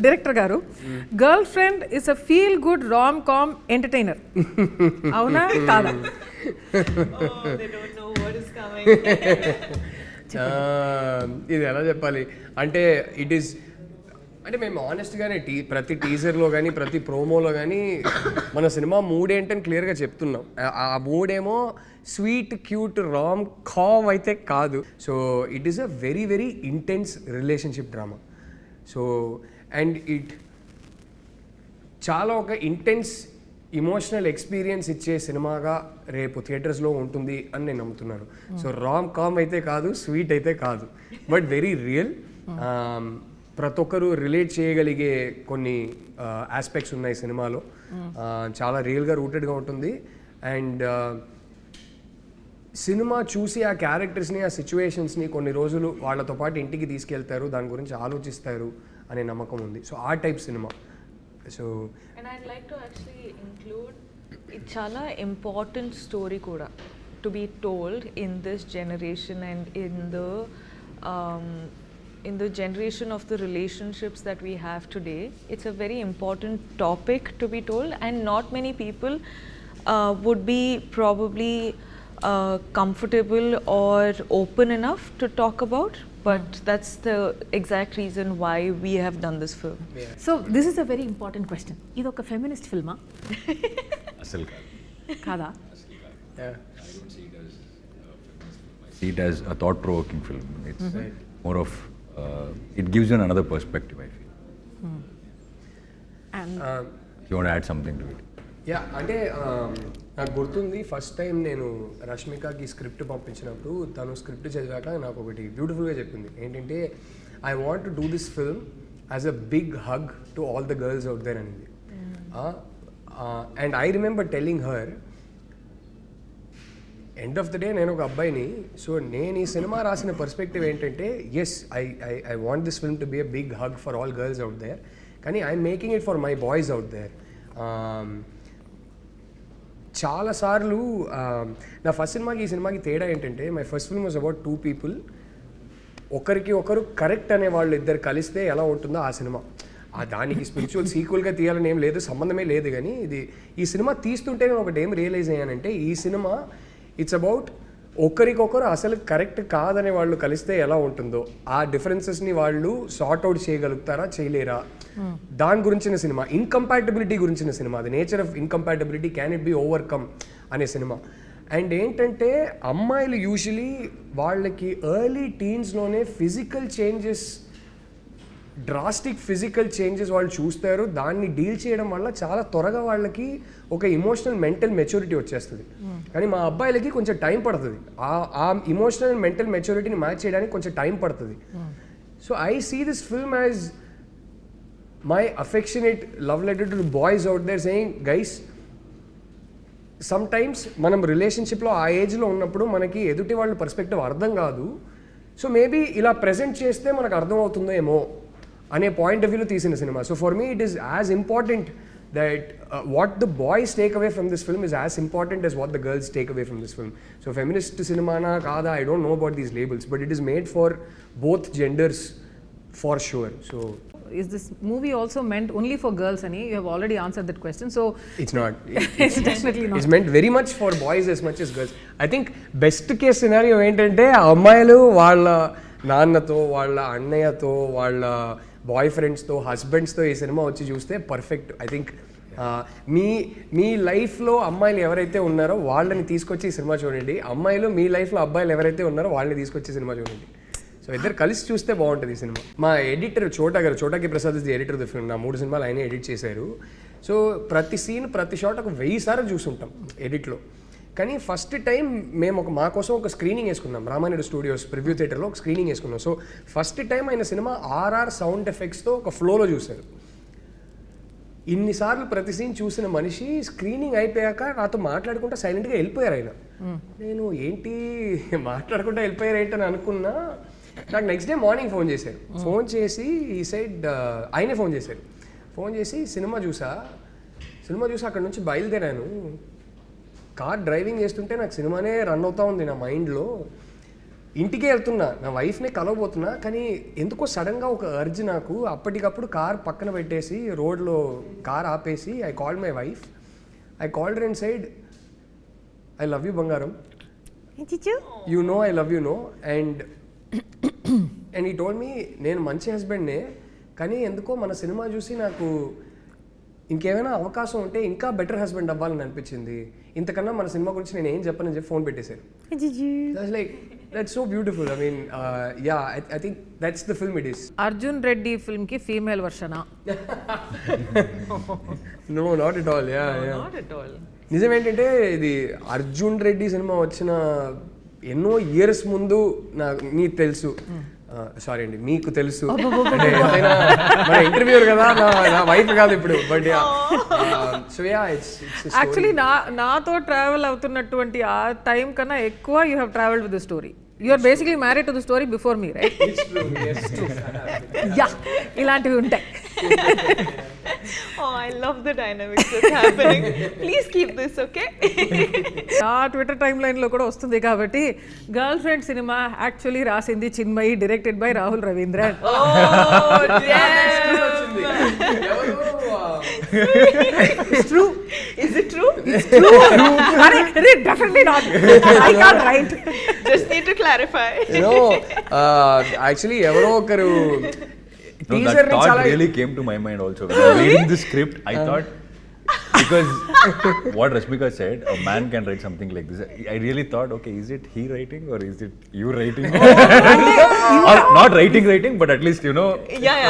Director గారు girl friend is a feel good rom com entertainer అవునా కాదా? ఇది ఎలా చెప్పాలి అంటే ఇట్ ఈస్ అంటే మేము ఆనెస్ట్గానే ప్రతి టీజర్లో కానీ ప్రతి ప్రోమోలో కానీ మన సినిమా మూడ్ ఏంటని క్లియర్గా చెప్తున్నాం. ఆ మూడేమో స్వీట్ క్యూట్ రామ్ కామ్ అయితే కాదు. So it is a very very intense relationship drama. So and it చాలా ఒక ఇంటెన్స్ ఇమోషనల్ ఎక్స్పీరియన్స్ ఇచ్చే సినిమాగా రేపు థియేటర్స్లో ఉంటుంది అని నేను నమ్ముతున్నాను. సో రామ్ కామ్ అయితే కాదు, స్వీట్ అయితే కాదు, బట్ వెరీ రియల్. ప్రతి ఒక్కరు రిలేట్ చేయగలిగే కొన్ని ఆస్పెక్ట్స్ ఉన్నాయి సినిమాలో. చాలా రియల్గా రూటెడ్గా ఉంటుంది. అండ్ సినిమా చూసి ఆ క్యారెక్టర్స్ని ఆ సిచ్యువేషన్స్ని కొన్ని రోజులు వాళ్ళతో పాటు ఇంటికి తీసుకెళ్తారు, దాని గురించి ఆలోచిస్తారు అనే నమ్మకం ఉంది. సో ఆ type cinema. So and I'd like to actually include ఇది చాలా ఇంపార్టెంట్ స్టోరీ కూడా to be told in this generation and in the generation of the relationships that we have today. It's a very important topic to be told, and not many people would be probably comfortable or open enough to talk about, but that's the exact reason why we have done this film. Yeah. So this is a very important question. Ido oka feminist film ah? Asal kada? Yeah. I don't see it as a feminist film. I see it as a thought-provoking film. It's more of it gives you another perspective, I feel. And You want to add something to it? Yeah అంటే నాకు గుర్తుంది first time నేను రష్మికకి script పంపించినప్పుడు తను script చదివాక నాకు ఒకటి బ్యూటిఫుల్గా చెప్పింది. ఏంటంటే I want to do this film as a big hug to all the girls out there అనేది. And I remember telling her end of the day నేను ఒక అబ్బాయిని. సో నేను ఈ సినిమా రాసిన పర్స్పెక్టివ్ ఏంటంటే yes I want this film to be a big hug for all girls out there, కానీ I'm making it for my boys out there. చాలాసార్లు నా ఫస్ట్ సినిమాకి ఈ సినిమాకి తేడా ఏంటంటే my first film was about 2 people. ఒకరికి ఒకరు కరెక్ట్ అనే వాళ్ళు ఇద్దరు కలిస్తే ఎలా ఉంటుందో ఆ సినిమా. దానికి స్పిరిచువల్ సీక్వెల్గా తీయాలని ఏం లేదు, సంబంధమే లేదు. కానీ ఈ సినిమా తీస్తుంటే నేను ఒకటి ఏం రియలైజ్ అయ్యానంటే ఈ సినిమా ఇట్స్ అబౌట్ ఒకరికొకరు అసలు కరెక్ట్ కాదనే వాళ్ళు కలిస్తే ఎలా ఉంటుందో, ఆ డిఫరెన్సెస్ని వాళ్ళు సార్ట్ అవుట్ చేయగలుగుతారా చేయలేరా, దాని గురించిన సినిమా. ఇన్కంపాటబిలిటీ గురించిన cinema. The nature of incompatibility, can it be overcome అనే సినిమా. అండ్ ఏంటంటే అమ్మాయిలు యూజువలీ వాళ్ళకి ఎర్లీ టీన్స్లోనే physical changes, drastic physical changes వాళ్ళు చూస్తారు. దాన్ని డీల్ చేయడం వల్ల చాలా త్వరగా వాళ్ళకి ఒక ఇమోషనల్ మెంటల్ మెచ్యూరిటీ వచ్చేస్తుంది. కానీ మా అబ్బాయిలకి కొంచెం టైం పడుతుంది. ఆ ఇమోషనల్ మెంటల్ మెచ్యూరిటీని మ్యాచ్ చేయడానికి కొంచెం టైం పడుతుంది. So I see this film as my affectionate love letter to boys out there saying guys, sometimes మనం రిలేషన్షిప్లో ఆ ఏజ్లో ఉన్నప్పుడు మనకి ఎదుటి వాళ్ళ పర్స్పెక్టివ్ అర్థం కాదు. సో మేబీ ఇలా ప్రెజెంట్ చేస్తే మనకు అర్థం అవుతుందో ఏమో అనే పాయింట్ ఆఫ్ వ్యూలో తీసిన cinema. So for me it is as important that what the boys take away from this film is as important as what the girls take away from this film. So feminist cinema na kada, I don't know about these labels, but it is made for both genders for sure. So is this movie also meant only for girls ani? You have already answered that question. So it's not. It's definitely not. It's meant very much for boys as much as girls. I think best case scenario ఏంటంటే అమ్మాయిలు వాళ్ళ నాన్నతో, వాళ్ళ అన్నయ్యతో, వాళ్ళ bye ఫ్రెండ్స్తో, హస్బెండ్స్తో ఈ cinema వచ్చి చూస్తే పర్ఫెక్ట్. ఐ థింక్ మీ లైఫ్లో అమ్మాయిలు ఎవరైతే ఉన్నారో వాళ్ళని తీసుకొచ్చి ఈ సినిమా చూడండి. అమ్మాయిలు మీ లైఫ్లో అబ్బాయిలు ఎవరైతే ఉన్నారో వాళ్ళని తీసుకొచ్చి సినిమా చూడండి. సో ఇద్దరు కలిసి చూస్తే బాగుంటుంది ఈ సినిమా. మా editor Chota K Prasad is the editor of the film. నా 3 సినిమాలు ఆయనే ఎడిట్ చేశారు. సో ప్రతి సీన్, ప్రతి షాట్ ఒక 1000 సార్లు చూసుంటాం ఎడిట్లో. కానీ ఫస్ట్ టైం మేము మా కోసం ఒక స్క్రీనింగ్ వేసుకున్నాం. రామానాయుడు స్టూడియోస్ ప్రివ్యూ థియేటర్లో ఒక స్క్రీనింగ్ వేసుకున్నాం. సో ఫస్ట్ టైం ఆయన సినిమా ఆర్ఆర్ సౌండ్ ఎఫెక్ట్స్తో ఒక ఫ్లోలో చూశారు. ఇన్నిసార్లు ప్రతి సీన్ చూసిన మనిషి స్క్రీనింగ్ అయిపోయాక నాతో మాట్లాడుకుంటూ సైలెంట్గా వెళ్ళిపోయారు ఆయన. నేను ఏంటి మాట్లాడుకుంటూ వెళ్ళిపోయారు ఏంటని అనుకున్నా. నాకు నెక్స్ట్ డే మార్నింగ్ ఫోన్ చేశారు. ఫోన్ చేసి ఈ సైడ్ ఆయనే ఫోన్ చేసి సినిమా చూసా అక్కడ నుంచి బయలుదేరాను. కార్ డ్రైవింగ్ చేస్తుంటే నాకు సినిమానే రన్ అవుతూ ఉంది నా మైండ్లో. ఇంటికే వెళ్తున్నా, నా వైఫ్నే కలవబోతున్నా, కానీ ఎందుకో సడన్గా ఒక అర్జ్ నాకు. అప్పటికప్పుడు కార్ పక్కన పెట్టేసి రోడ్లో కార్ ఆపేసి I called my wife. I called and side, I love you బంగారం, you know I love you know. And he told me, నేను మంచి హస్బెండ్నే, కానీ ఎందుకో మన సినిమా చూసి నాకు ఇంకేమైనా అవకాశం ఉంటే ఇంకా బెటర్ హస్బెండ్ అవ్వాలని అనిపించింది. ఇంతకన్నా మన సినిమా గురించి నేను ఏం చెప్పనని చెప్పి ఫోన్ పెట్టేశారు. Like that's so beautiful. I mean yeah, I think that's the film it is. Arjun Reddy film కి ఫీమేల్ వర్షనా? No, not at all. Yeah, Not at all. నిజం ఏంటంటే ఇది అర్జున్ రెడ్డి సినిమా వచ్చిన ఎన్నో ఇయర్స్ ముందు నీకు తెలుసు, సారీ అండి మీకు తెలుసు, అంటే ఎంతైనా మన ఇంటర్వ్యూర్ కదా, నా వైఫ్ కాదు ఇప్పుడు. But so ya, it's actually నాతో ట్రావెల్ అవుతున్నటువంటి ఆ టైం కన్నా ఎక్కువ you have travelled with the story. You are basically married to the story before me, right? Ya, ఇలాంటివి ఉంటాయి. Oh, I love the dynamics that's happening. Please keep this, okay? ఆ Twitter time line లో కూడా వస్తుంది కాబట్టి, girl friend cinema actually రాసింది Chinmayi, directed by Rahul Ravindran. Oh, yes. It's true. Is it true? It's true. Definitely not. I can't write. Just need to clarify. Actually ఎవరో ఒకరు No, that thought really came to my mind also. When I was reading the script, I thought, because what Rashmika said, a man can write something like this. I really thought, okay, is it he writing or is it you writing? Or not writing, but at least,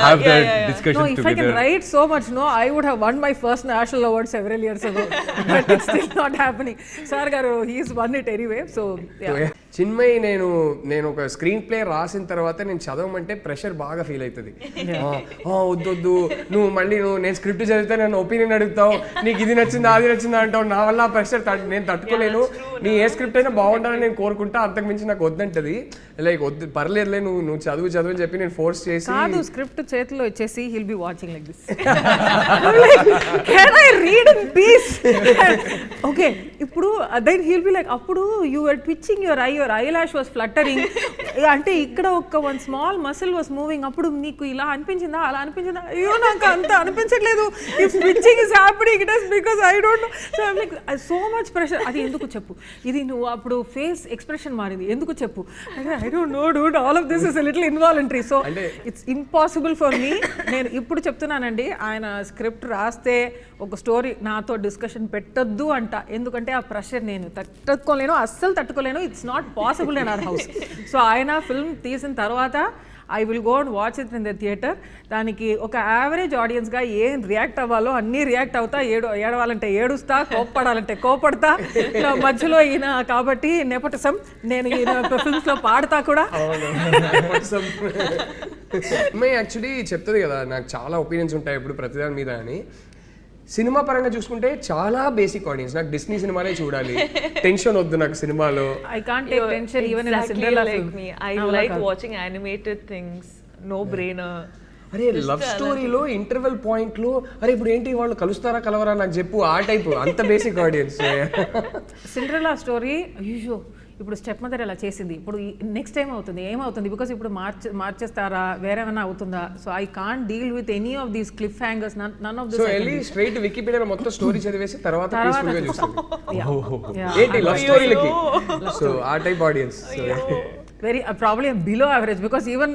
have that discussion No, if together. I can write so much, I would have won my first national award several years ago. But it's still not happening. Sir garu, he's won it anyway. So, yeah. Chinmayi, నేను ఒక screen play రాసిన తర్వాత నేను చదవమంటే pressure బాగా feel అవుతుంది. వద్దు నువ్వు మళ్ళీ నేను స్క్రిప్ట్ చదివితే నన్ను ఒపీనియన్ అడుగుతావు, నీకు ఇది నచ్చిందా అది నచ్చిందా అంటావు. నా వల్ల ఆ ప్రెషర్ నేను తట్టుకోలేను. నీ ఏ స్క్రిప్ట్ అయినా బాగుండాలని నేను కోరుకుంటా, అంతకుమించి నాకు వద్దంటది. లైక్ వద్దు, పర్లేదులే, నువ్వు చదువు అని చెప్పి నేను ఫోర్స్ చేసి, కాదు, స్క్రిప్ట్ చేతిలో ఇచ్చేసి he'll be watching like this. Can I read in peace? Okay, ఇప్పుడు then he'll be like, అప్పుడు you were twitching your eyelash was fluttering, అంటే ఇక్కడ ఒక one small muscle was moving, అప్పుడు నీకు ఇలా అనిపించిందా అలా అనిపించిందా? అయ్యో నాకు అంత అనిపించట్లేదు. If twitching is happening, it is because I don't know. So I'm like, so much pressure. అది ఎందుకు చెప్పు, ఇది నువ్వు అప్పుడు ఫేస్ ఎక్స్ప్రెషన్ మారింది ఎందుకు చెప్పు. I don't know dude, all of this is a little involuntary, so it's impossible for me. నేను ఇప్పుడు చెప్తున్నానండి, ఆయన స్క్రిప్ట్ రాస్తే ఒక స్టోరీ నాతో డిస్కషన్ పెట్టొద్దు అంట, ఎందుకంటే ఆ ప్రెషర్ నేను తట్టుకోలేను, అస్సలు తట్టుకోలేను. It's not possible in our house. So ఆయన ఫిల్మ్ తీసిన తర్వాత I will go and watch it in the theatre. దానికి ఒక యావరేజ్ ఆడియన్స్గా ఏం రియాక్ట్ అవ్వాలో అన్నీ రియాక్ట్ అవుతా, ఏడవాలంటే ఏడుస్తా, కోప్పడాలంటే కోపడతా. మధ్యలో ఈయన కాబట్టి నెపోటిజం, నేను ఈయన ఫిల్మ్స్లో పాడతా కూడా. యాక్చువల్లీ చెప్తుంది కదా, నాకు చాలా ఒపీనియన్స్ ఉంటాయి ఇప్పుడు ప్రతిదాని మీద అని. సినిమా పరంగా చూసుకుంటే చాలా బేసిక్ ఆడియన్స్. నాకు డిస్నీ సినిమాలే చూడాలి, టెన్షన్ వద్దు నాకు సినిమాలో. I can't take tension even in a Cinderella film. I like watching animated things, no brainer. అరే లవ్ స్టోరీలో ఇంటర్వెల్ పాయింట్ లో అరే ఇప్పుడు ఏంటి వాళ్ళు కలుస్తారా కలవరా నాకు చెప్పు, ఆ టైప్, అంత బేసిక్ ఆడియన్స్. సిండ్రెల్లా స్టోరీ, అయ్యో ఇప్పుడు స్టెప్ మదర్ ఎలా చేసింది, ఇప్పుడు నెక్స్ట్ టైం అవుతుంది ఏమవుతుంది, బికాస్ ఇప్పుడు మార్చేస్తారా వేరేమైనా అవుతుందా. So I can't deal with any of these cliffhangers, none of this. So వెళ్ళి స్ట్రైట్ వికీపీడియాలో మొత్తం స్టోరీ చదివేసి తర్వాత పీస్ఫుల్గా చూస్తాను ఏంటి లవ్ స్టోరీలకి. సో ఆ type audience very probably below average, because even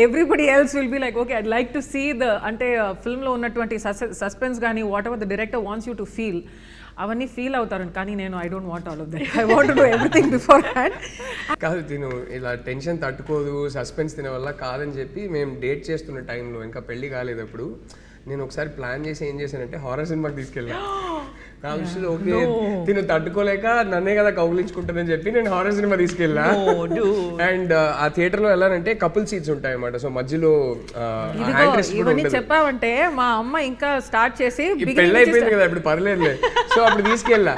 everybody else will be like, okay, I'd like to see the ante film lo unnatuvanti suspense gaani whatever the director wants you to feel, అవన్నీ feel అవుతారు. కానీ నేను I don't want all of that. I want to do everything before hand. కాదు, తిను ఇలా tension తట్టుకోదు, suspense తినే వల్ల కాదని చెప్పి మేము డేట్ చేస్తున్న టైంలో, ఇంకా పెళ్లి కాలేదు అప్పుడు, నేను ఒకసారి ప్లాన్ చేసి ఏం చేశానంటే హారర్ సినిమాకి తీసుకెళ్ళా. నా విషయంలో ఓకే తిను తట్టుకోలేక నన్నే కదా కౌగిలించుకుంటుందని చెప్పి నేను హారర్ సినిమా తీసుకెళ్ళా. అండ్ ఆ థియేటర్ లో వెళ్ళాలంటే కపుల్ సీట్స్ ఉంటాయి అన్నమాట. సో మధ్యలో ఇవన్నీ చెప్పావంటే మా అమ్మ ఇంకా స్టార్ట్ చేసి పెళ్ళి అయిపోయింది కదా ఇప్పుడు పర్లేదులే. సో అప్పుడు తీసుకెళ్ళా.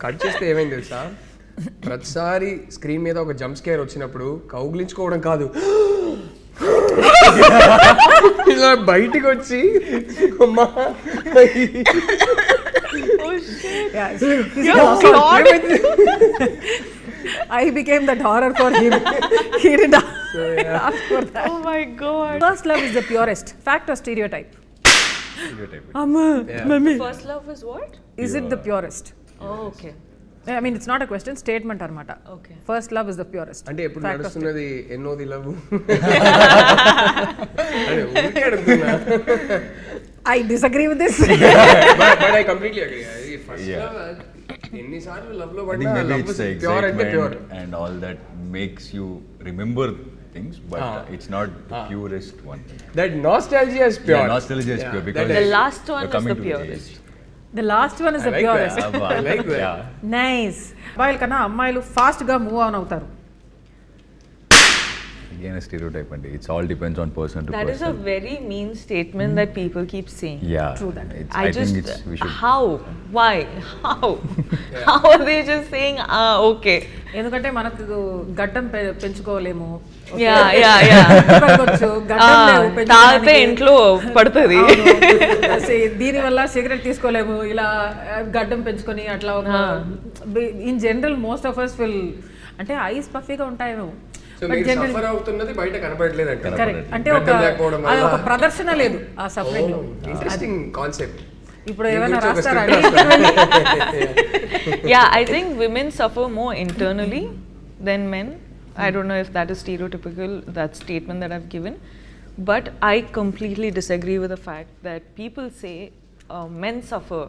కట్ చేస్తే ఏమైంది తెలుసా, ప్రతిసారి స్క్రీన్ మీద ఒక జంప్ స్కేర్ వచ్చినప్పుడు కౌగిలించుకోవడం కాదు, ఇలా బయటికి వచ్చి అమ్మా I became that horror for him. He did not ask for that. Oh my god. First love is the purest. Fact or stereotype? Stereotype. Mummy. First love is what? Is it the purest? Oh, okay. I mean, it's not a question, statement armata. Okay. First love is the purest. అంటే ఎప్పుడు Fact or నడుస్తున్నది ఎన్నోది love అదే ఊరికే అడుగుతున్నా. I disagree with this. But I completely agree. First love ఎన్నిసార్లు love లో I think పడినా maybe love it's the pure అంటే pure. excitement and all that makes you remember things, but it's not the purest one. That nostalgia is pure. Yeah, nostalgia is pure because The last one you're is coming the to the purest. age. The last one is the like purest. that. I like that. Yeah. Nice. అబ్బాయిల కన్నా అమ్మాయిలు fast గా move on అవుతారు. Again, a stereotype, and it's all depends on person to That person. is a very mean statement that people keep saying. Yeah. True that. I think it's we should. How? Why? How? How are they just saying, okay? ఎందుకంటే మనకు గడ్డం పెంచుకోలేము. Yeah. గడ్డం లేవు తాగితే ఇంట్లో పడుతుంది. దీని వల్ల సిగరెట్ తీసుకోలేము, ఇలా గడ్డం పెంచుకొని అట్లా in general most of us will అంటే ఐస్ పఫీగా ఉంటాయేమో. సో మీరు సఫర్ అవుతున్నది బయట కనపడలేదు అంటే కరెక్ట్. అంటే ఒక ప్రదర్శన లేదు ఆ సఫరింగ్ లో. Interesting concept. ఇప్పుడు ఏమైనా రాస్తారా? Yeah, I think women suffer more internally than men. I don't know if that is stereotypical, that statement that I've given, but I completely disagree with the fact that people say men suffer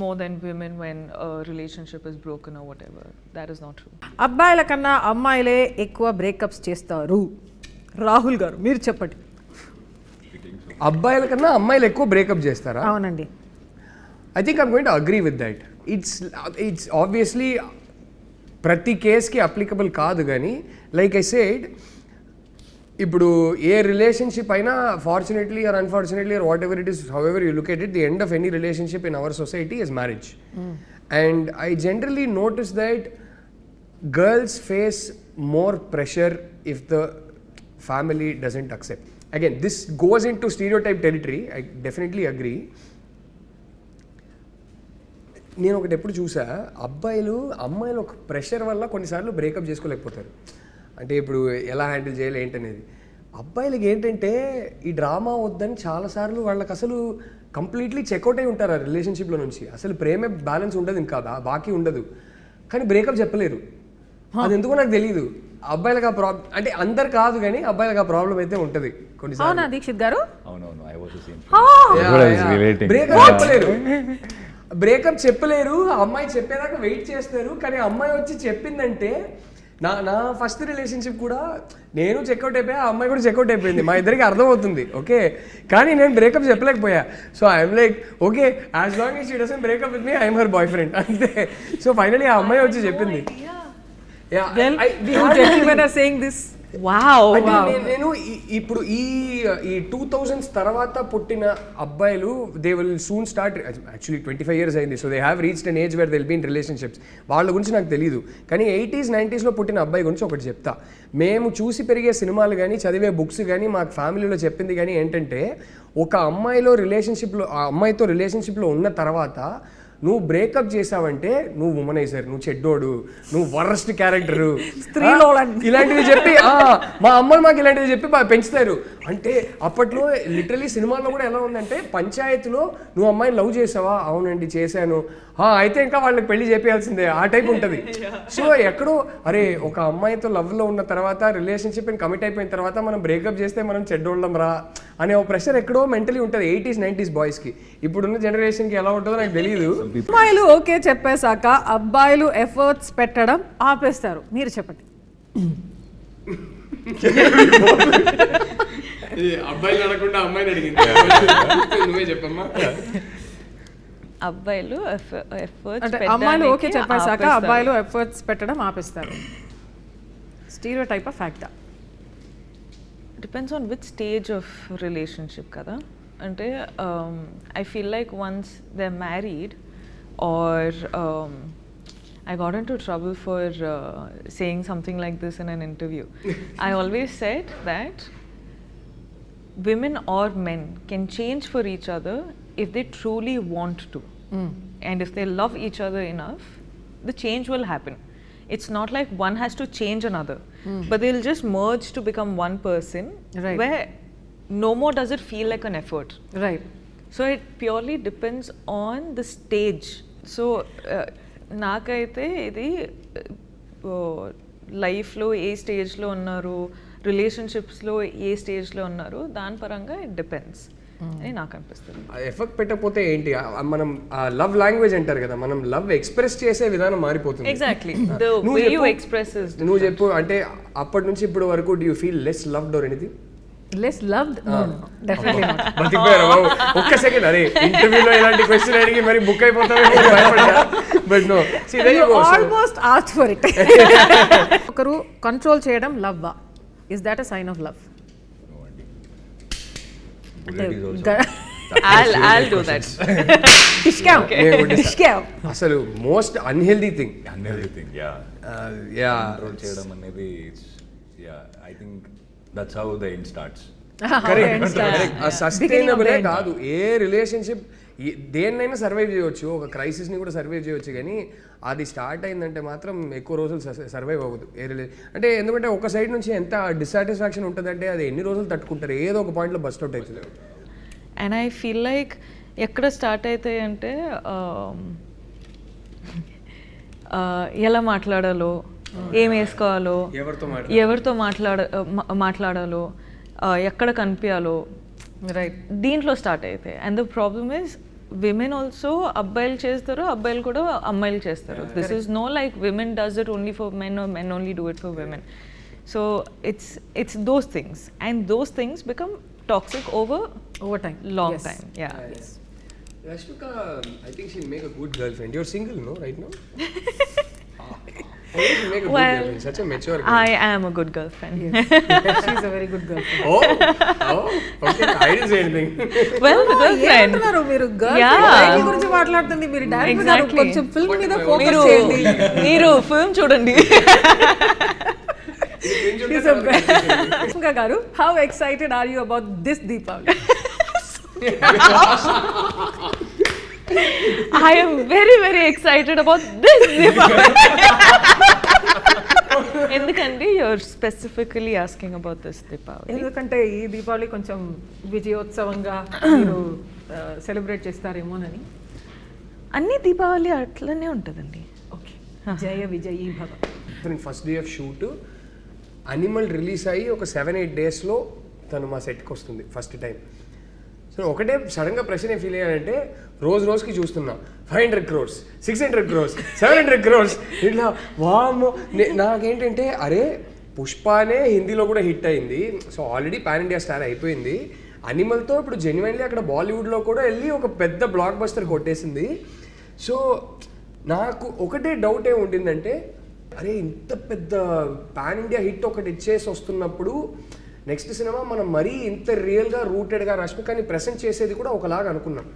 more than women when a relationship is broken or whatever. That is not true. అబ్బాయిల కన్నా అమ్మాయిలే ఎక్కువ breakups చేస్తారు. రాహుల్ గారు మీరు చెప్పండి. అబ్బాయిల కన్నా అమ్మాయిలు ఎక్కువ బ్రేకప్ చేస్తారా? అవునండి. I think I'm going to agree with that. It's obviously ప్రతి కేస్కి అప్లికబుల్ కాదు, కానీ లైక్ ఐ సెడ్ ఇప్పుడు ఏ రిలేషన్షిప్ అయినా fortunately are unfortunately are what ever it is, how ever you look at it, the end of any relationship in our society is marriage. And I generally notice that girls face more pressure if the family doesn't accept. Again this goes in to stereotype territory. I definitely agree. నేను ఒకటి ఎప్పుడు చూసా, అమ్మాయిలు ఒక pressure వల్ల కొన్నిసార్లు breakup చేసుకోలేకపోతారు. అంటే ఇప్పుడు ఎలా హ్యాండిల్ చేయాలి ఏంటనేది. అబ్బాయిలకి ఏంటంటే ఈ డ్రామా వద్దని చాలాసార్లు వాళ్ళకి అసలు కంప్లీట్లీ చెక్అవుట్ అయి ఉంటారు ఆ రిలేషన్షిప్లో నుంచి. అసలు ప్రేమే బ్యాలెన్స్ ఉండదు, ఇంకా బాకీ ఉండదు, కానీ బ్రేకప్ చెప్పలేరు. అది ఎందుకో నాకు తెలియదు. అబ్బాయిలకు ఆ ప్రాబ్లం అంటే అందరు కాదు, కానీ అబ్బాయిలకు ఆ ప్రాబ్లం అయితే ఉంటుంది కొన్నిసార్లు. అవునా దీక్షిత్ గారు? అవునవును, I was the same. Breakup చెప్పలేరు. అమ్మాయి చెప్పేదాకా వెయిట్ చేస్తారు, కానీ అమ్మాయి వచ్చి చెప్పిందంటే నా ఫస్ట్ రిలేషన్షిప్ కూడా నేను చెక్అవుట్ అయిపోయా, ఆ అమ్మాయి కూడా చెక్అవుట్ అయిపోయింది, మా ఇద్దరికి అర్థమవుతుంది ఓకే, కానీ నేను బ్రేకప్ చెప్పలేకపోయా. So I'm like okay, as long as she doesn't breakup with me I'm her boyfriend అంతే. సో ఫైనలీ ఆ అమ్మాయి వచ్చి చెప్పింది. నేను ఇప్పుడు ఈ 2000s తర్వాత పుట్టిన అబ్బాయిలు they will soon start, actually 25 years అయింది, so they have reached an age where they will be in relationships. వాళ్ళ గురించి నాకు తెలియదు, కానీ 80s 90s పుట్టిన అబ్బాయి గురించి ఒకటి చెప్తా. మేము చూసి పెరిగే సినిమాలు కానీ చదివే బుక్స్ కానీ మాకు ఫ్యామిలీలో చెప్పింది కానీ ఏంటంటే, ఒక అమ్మాయితో రిలేషన్షిప్లో ఉన్న తర్వాత నువ్వు బ్రేకప్ చేసావంటే నువ్వు ఉమనైజర్, నువ్వు చెడ్డోడు, నువ్వు వరస్ట్ క్యారెక్టరు, ఇలాంటివి చెప్పి మా అమ్మలు మాకు ఇలాంటివి చెప్పి పెంచుతారు. అంటే అప్పట్లో లిటరలీ సినిమాల్లో కూడా ఎలా ఉందంటే, పంచాయతీలో నువ్వు అమ్మాయిని లవ్ చేసావా, అవునండి చేశాను, అయితే ఇంకా వాళ్ళకి పెళ్లి చేయాల్సిందే, ఆ టైప్ ఉంటుంది. సో ఎక్కడో అరే ఒక అమ్మాయితో లవ్లో ఉన్న తర్వాత రిలేషన్షిప్ కమిట్ అయిపోయిన తర్వాత మనం బ్రేకప్ చేస్తే మనం చెడ్డోళ్ళం రా అనే ఒక ప్రెషర్ ఎక్కడో మెంటలీ ఉంటుంది 80s 90s బాయ్స్కి. ఇప్పుడున్న జనరేషన్కి ఎలా ఉంటుందో నాకు తెలియదు. అమ్మాయిలు ఓకే చెప్పేశాక అబ్బాయిలు ఎఫర్ట్స్ పెట్టడం ఆపేస్తారు. మీరు చెప్పండి. అబ్బాయిలు అడగకుండా అమ్మాయిని అడిగింది, నువ్వే చెప్పమ్మా. అబ్బాయిలు అమ్మాయిలు ఓకే చెప్పేశాక అబ్బాయిలు ఎఫర్ట్స్ పెట్టడం ఆపేస్తారు. స్టీరియోటైప్ ఆఫ్ ఫ్యాక్టా? Depends on which stage of relationship kada. Ante I feel like once they're married, or I got into trouble for saying something like this in an interview. I always said that women or men can change for each other if they truly want to, and if they love each other enough, the change will happen. it's not like one has to change another, but they'll just merge to become one person, Right. where no more does it feel like an effort. Right. So it purely depends on the stage. So నాకైతే ఇది లైఫ్లో ఏ స్టేజ్లో ఉన్నారు, రిలేషన్షిప్స్లో ఏ స్టేజ్లో ఉన్నారు, దాని పరంగా it depends అని నాకు అనిపిస్తుంది. ఎఫెక్ట్ పెట్టకపోతే ఏంటి, మనం లవ్ లాంగ్వేజ్ అంటారు కదా, మనం లవ్ ఎక్స్ప్రెస్ చేసే విధానం మారిపోతుంది. Exactly the way you express is. నువ్వు చెప్పు, అంటే అప్పటి నుంచి ఇప్పటి వరకు do you feel less loved or anything? Less loved? No, definitely not. బతికిపోయారు బాబు. ఒక్క సెకండ్, అరే ఇంటర్వ్యూలో ఇలాంటి క్వశ్చన్ అడిగి మరి బుక్ అయిపోతామేమో భయపడ్డా. But no, see there you go. Almost asked for it. ఒకరు కంట్రోల్ చేయడం లవ్వా? Is that a sign of love? Bullet is also. I'll do that. అసలు most unhealthy thing. Unhealthy thing, yeah. Control చేయడం అనేది, I think that's how the end starts. Sustainable కాదు ఏ relationship. దేన్నైనా survive చేయవచ్చు, ఒక క్రైసిస్ని కూడా సర్వైవ్ చేయవచ్చు, కానీ అది స్టార్ట్ అయిందంటే మాత్రం ఎక్కువ రోజులు సర్వైవ్ అవ్వదు ఏ అంటే. ఎందుకంటే ఒక సైడ్ నుంచి ఎంత డిస్సాటిస్ఫాక్షన్ ఉంటుందంటే అది ఎన్ని రోజులు తట్టుకుంటారు, ఏదో ఒక పాయింట్లో బస్ట్ అవుట్ అవుతుంది. అండ్ ఐ ఫీల్ లైక్ ఎక్కడ స్టార్ట్ అవుతాయి అంటే ఎలా మాట్లాడాలో, ఏం వేసుకోవాలో, ఎవరితో మాట్లాడాలో, ఎక్కడ కనిపించాలో, రైట్, దీంట్లో స్టార్ట్ అవుతాయి. And the problem is women also అబ్బాయిలు చేస్తారు, అబ్బాయిలు కూడా అమ్మాయిలు చేస్తారు. This is no like women does it only for men or men only do it for women. So it's those things, and those things become toxic over time, long yes. time. Yeah. Yes. Rashmika, I think she'll make a good girlfriend. You're single, no, right now? She'll make a good girlfriend. Such a mature girl. I am a good girlfriend. Yes. She's a very good girlfriend. Okay. I didn't say anything. Well, the girlfriend. ఏంటన్నారు మీరు girlfriend Yeah. గురించి మాట్లాడుతుంది, మీరు direct గా Exactly. కొంచెం film మీద focus చేయండి. మీరు film చూడండి. Rashmika garu, how excited are you about this Deepavali? I am very, very excited about this Deepavali. ఎందుకంటే you're specifically asking about this Deepavali? ఎందుకంటే ఈ దీపావళి కొంచెం విజయోత్సవంగా మీరు సెలబ్రేట్ చేస్తారేమోనని. అన్ని దీపావళి అట్లనే ఉంటుందండి. ఓకే, జయ విజయీ భవ. First day of shoot animal release అయ్యి ఒక 7-8 డేస్లో తను మా సెట్కి వస్తుంది ఫస్ట్ టైం. సో ఒకటే సడన్గా ప్రశ్న ఏం ఫీల్ అయ్యానంటే, రోజుకి చూస్తున్నా 500 crores, 600 crores, 700 crores ఇట్లా. వామ్మో, నాకేంటంటే అరే పుష్పనే హిందీలో కూడా హిట్ అయింది, so already pan India star అయిపోయింది. అనిమల్తో ఇప్పుడు జెన్యున్లీ అక్కడ బాలీవుడ్లో కూడా వెళ్ళి ఒక పెద్ద బ్లాక్ బస్టర్ కొట్టేసింది. సో నాకు ఒకటే డౌట్ ఏమి ఉండిందంటే, అరే ఇంత పెద్ద పాన్ ఇండియా హిట్ ఒకటి ఇచ్చేసి వస్తున్నప్పుడు నెక్స్ట్ సినిమా మనం మరీ ఇంత రియల్గా రూటెడ్గా రష్మికని ప్రెజెంట్ చేసేది కూడా ఒకలాగా అనుకున్నాం.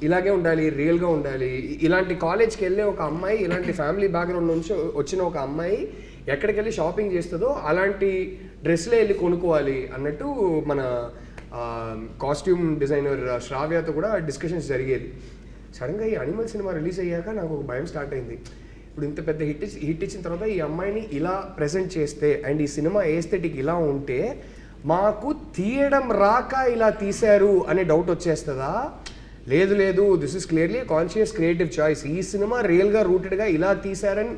ఇలాగే ఉండాలి, రియల్గా ఉండాలి. ఇలాంటి కాలేజ్కి వెళ్ళే ఒక అమ్మాయి, ఇలాంటి ఫ్యామిలీ బ్యాక్గ్రౌండ్ నుంచి వచ్చిన ఒక అమ్మాయి ఎక్కడికి వెళ్ళి షాపింగ్ చేస్తుందో అలాంటి డ్రెస్లే వెళ్ళి కొనుక్కోవాలి అన్నట్టు మన కాస్ట్యూమ్ డిజైనర్ శ్రావ్యతో కూడా డిస్కషన్స్ జరిగేది. సడన్గా ఈ అనిమల్ సినిమా రిలీజ్ అయ్యాక నాకు ఒక భయం స్టార్ట్ అయింది. ఇప్పుడు ఇంత పెద్ద హిట్ ఇచ్చిన తర్వాత ఈ అమ్మాయిని ఇలా ప్రెజెంట్ చేస్తే అండ్ ఈ సినిమా ఏస్థెటిక్ ఇలా ఉంటే మాకు తీయడం రాక ఇలా తీశారు అనే డౌట్ వచ్చేస్తుందా? లేదు, this is clearly conscious creative choice. ఈ సినిమా రియల్గా రూటెడ్గా ఇలా తీశారని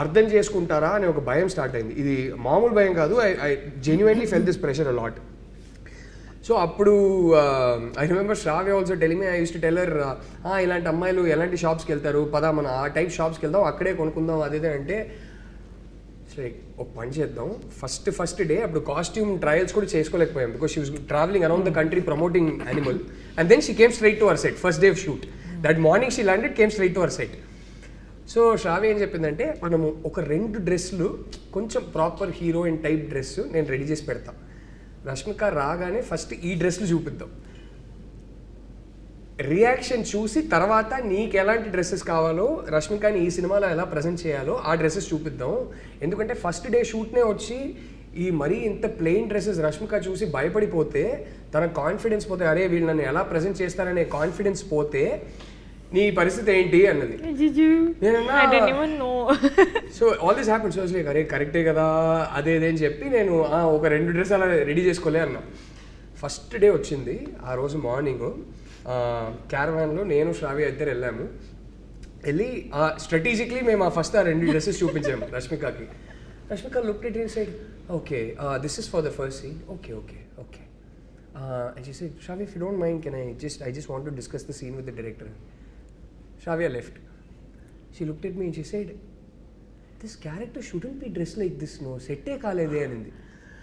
అర్థం చేసుకుంటారా అనే ఒక భయం స్టార్ట్ అయింది. ఇది మామూలు భయం కాదు. I genuinely felt this pressure a lot. So అప్పుడు I remember Shravya also telling me, I used to tell her, ఇలాంటి అమ్మాయిలు ఎలాంటి షాప్స్కి వెళ్తారు, పదా మన ఆ టైప్ షాప్స్కి వెళ్దాం, అక్కడే కొనుక్కుందాం అదేదే అంటే, లైక్ ఒక పని చేద్దాం. ఫస్ట్ డే అప్పుడు కాస్ట్యూమ్ ట్రయల్స్ కూడా చేసుకోలేకపోయాం because she was travelling around the country promoting Animal. And then she came straight to our set first day of shoot. That morning she landed, came straight to our set. So Shravya ఏం చెప్పిందంటే, మనము ఒక 2 డ్రెస్సులు కొంచెం proper heroine type dress నేను ready చేసి పెడతాను, రష్మిక రాగానే ఫస్ట్ ఈ డ్రెస్లు చూపిద్దాం, రియాక్షన్ చూసి తర్వాత నీకు ఎలాంటి డ్రెస్సెస్ కావాలో, రష్మికని ఈ సినిమాలో ఎలా ప్రజెంట్ చేయాలో ఆ డ్రెస్సెస్ చూపిద్దాం. ఎందుకంటే ఫస్ట్ డే షూట్నే వచ్చి ఈ మరీ ఇంత ప్లెయిన్ డ్రెస్సెస్ రష్మిక చూసి భయపడిపోతే తన కాన్ఫిడెన్స్ పోతే, అరే వీళ్ళు నన్ను ఎలా ప్రజెంట్ చేస్తారనే కాన్ఫిడెన్స్ పోతే నీ పరిస్థితి ఏంటి అన్నది. నేనన్నా I didn't even know. So all this happen. So like అరే కరెక్టే కదా అదే అని చెప్పి నేను ఒక 2 డ్రెస్ అలా రెడీ చేసుకోలే అన్నా. ఫస్ట్ డే వచ్చింది ఆ రోజు మార్నింగ్ క్యారవాన్లో నేను శ్రావ్య ఇద్దరు వెళ్ళాము. వెళ్ళి స్ట్రాటజిక్లీ మేము ఫస్ట్ 2 డ్రెస్సెస్ చూపించాము రష్మికకి. Rashmika looked at it and said okay this is for the first scene. Okay okay okay and she said Shravya if you don't mind can I just want to discuss the scene with the director. Shravya left. She looked at me and she said this character shouldn't be dressed like this, no set e kalede anindi.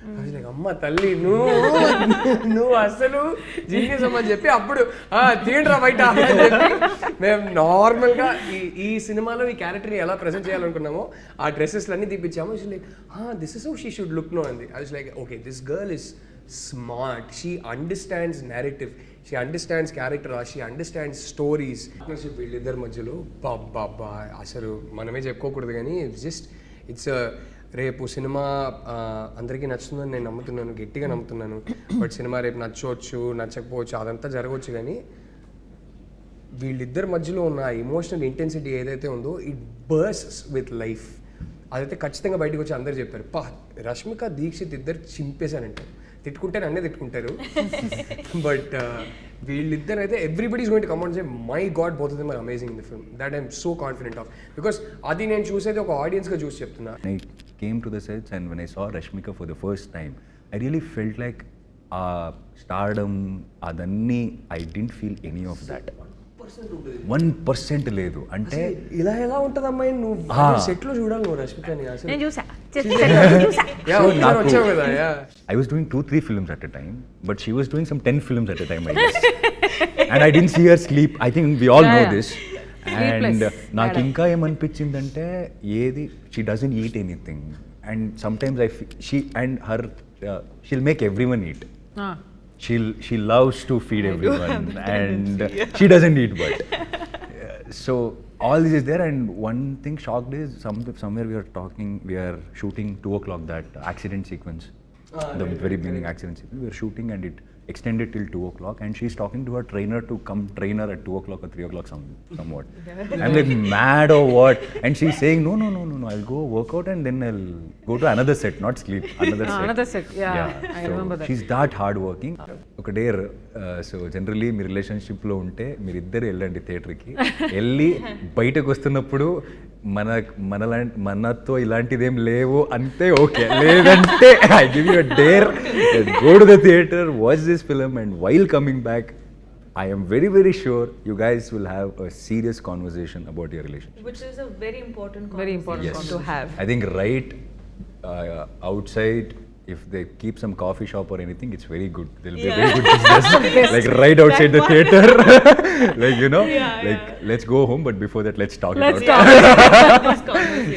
I was like amma talli నువ్వు అసలు genius అమ్మని చెప్పి అప్పుడు theatre బయట అని చెప్పి మేము నార్మల్గా ఈ సినిమాలో ఈ క్యారెక్టర్ని ఎలా ప్రజెంట్ చేయాలనుకున్నామో ఆ డ్రెస్సెస్లన్నీ తీపిచ్చాము. Like this is how she should look no అంది. I was like okay this girl is smart, she understands narrative, she understands character, she understands stories. వీళ్ళిద్దరి మధ్యలో బాబా అసలు మనమే చెప్పుకోకూడదు కానీ ఇట్స్ రేపు సినిమా అందరికీ నచ్చుతుందని నేను నమ్ముతున్నాను, గట్టిగా నమ్ముతున్నాను. బట్ సినిమా రేపు నచ్చవచ్చు నచ్చకపోవచ్చు అదంతా జరగవచ్చు కానీ వీళ్ళిద్దరి మధ్యలో ఉన్న ఎమోషనల్ ఇంటెన్సిటీ ఏదైతే ఉందో ఇట్ బర్స్ట్స్ విత్ లైఫ్. అదైతే ఖచ్చితంగా బయటకు వచ్చి అందరు చెప్పారు రష్మిక దీక్షిత్ ఇద్దరు చింపేశారంటారు. తిట్టుకుంటే నన్నే తిట్టుకుంటారు బట్ వీళ్ళిద్దరు అయితే everybody is going to come and say my god both of them are amazing in the film. That I'm so confident of because అది నేను చూసేది ఒక ఆడియన్స్గా చూసి చెప్తున్నా. I came to the sets and when I saw Rashmika for the first time, I really felt like stardom, adanni, I didn't feel any of that. 1% లేదు అంటే ఇలా ఎలా ఉంటుంది అమ్మాయి నువ్వు సెట్లో చూడాలి నువ్వు రష్మికని అసలు. నేను చూసా వచ్చావు కదా. I was doing 2-3 films at a time, but she was doing some 10 films at a time, I guess. And I didn't see her sleep. I think we all know this. And నాకు ఇంకా ఏమనిపించిందంటే ఏది she doesn't eat anything. And sometimes I feel she and her she'll make everyone eat. She loves to feed everyone and she doesn't eat but so all this is there. And one thing shocked is somewhere we are shooting 2 o'clock that accident sequence, the very beginning accident sequence we are shooting and it extended till 2 o'clock and she's talking to her trainer to come train her at 2 o'clock or 3 o'clock somewhat. I'm like mad or what, and she's saying no I'll go work out and then I'll go to another set, not sleep, another set. Yeah, I so remember that. she's that hard working. ఒక day so generally మీ రిలేషన్షిప్లో ఉంటే మీరు ఇద్దరు వెళ్ళండి థియేటర్కి వెళ్ళి బయటకు వస్తున్నప్పుడు మనతో ఇలాంటిదేం లేవు అంటే ఓకే, లేదంటే I give you a dare go to the theatre, watch this film and while coming back I am very, very sure you guys will have a serious conversation about your relationship. Which is a very important conversation to have. I think right outside, if they keep some coffee shop or anything, it's very good. There'll be a very good business. Like right outside the theater. Like, let's go home, but before that, let's talk about it. Let's talk about this conversation.